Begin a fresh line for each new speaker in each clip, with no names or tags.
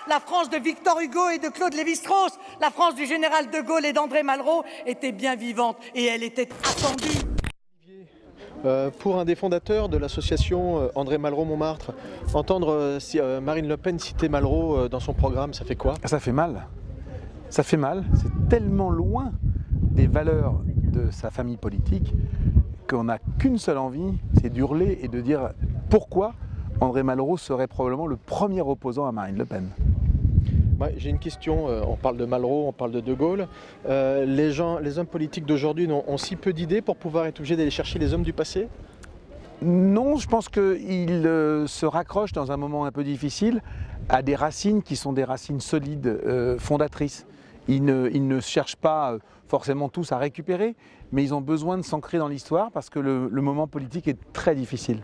La France de Victor Hugo et de Claude Lévi-Strauss, la France du général de Gaulle et d'André Malraux était bien vivante et elle était attendue.
Pour un des fondateurs de l'association André Malraux-Montmartre, entendre Marine Le Pen citer Malraux dans son programme, ça fait quoi?
Ça fait mal. Ça fait mal. C'est tellement loin des valeurs de sa famille politique qu'on n'a qu'une seule envie, c'est d'hurler et de dire pourquoi André Malraux serait probablement le premier opposant à Marine Le Pen.
J'ai une question, on parle de Malraux, on parle de Gaulle. Les hommes politiques d'aujourd'hui ont si peu d'idées pour pouvoir être obligés d'aller chercher les hommes du passé?
Non, je pense qu'ils se raccrochent dans un moment un peu difficile à des racines qui sont des racines solides, fondatrices. Ils ne cherchent pas forcément tous à récupérer, mais ils ont besoin de s'ancrer dans l'histoire parce que le moment politique est très difficile.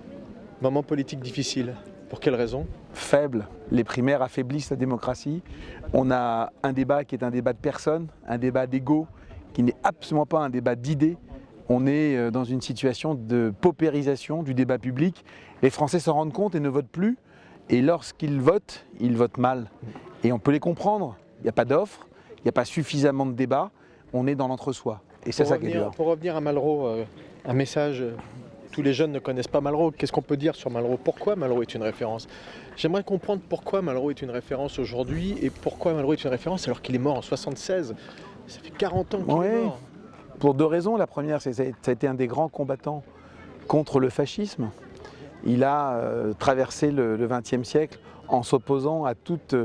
Moment politique difficile. Pour quelle raison?
Faible. Les primaires affaiblissent la démocratie. On a un débat qui est un débat de personnes, un débat d'ego, qui n'est absolument pas un débat d'idées. On est dans une situation de paupérisation du débat public. Les Français s'en rendent compte et ne votent plus. Et lorsqu'ils votent mal. Et on peut les comprendre. Il n'y a pas d'offre, il n'y a pas suffisamment de débat. On est dans l'entre-soi. Et c'est ça qui est dur.
Pour revenir à Malraux, un message... Tous les jeunes ne connaissent pas Malraux. Qu'est-ce qu'on peut dire sur Malraux? Pourquoi Malraux est une référence? J'aimerais comprendre pourquoi Malraux est une référence aujourd'hui et pourquoi Malraux est une référence alors qu'il est mort en 1976. Ça fait 40 ans qu'il est mort.
Pour deux raisons. La première, ça a été un des grands combattants contre le fascisme. Il a traversé le XXe siècle en s'opposant à toutes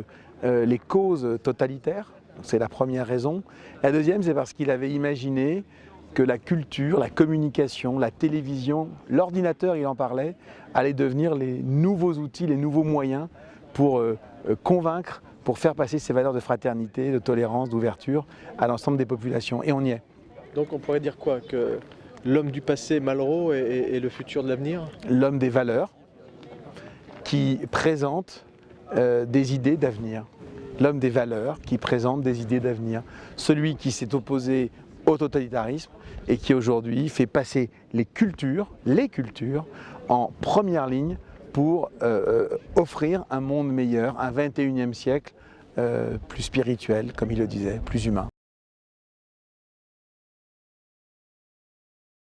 les causes totalitaires. C'est la première raison. La deuxième, c'est parce qu'il avait imaginé que la culture, la communication, la télévision, l'ordinateur, il en parlait, allaient devenir les nouveaux outils, les nouveaux moyens pour convaincre, pour faire passer ces valeurs de fraternité, de tolérance, d'ouverture à l'ensemble des populations. Et on y est.
Donc on pourrait dire quoi? Que l'homme du passé, Malraux, est le futur de l'avenir?
L'homme des valeurs qui présente des idées d'avenir. L'homme des valeurs qui présente des idées d'avenir. Celui qui s'est opposé au totalitarisme et qui aujourd'hui fait passer les cultures en première ligne pour offrir un monde meilleur, un 21e siècle plus spirituel, comme il le disait, plus humain.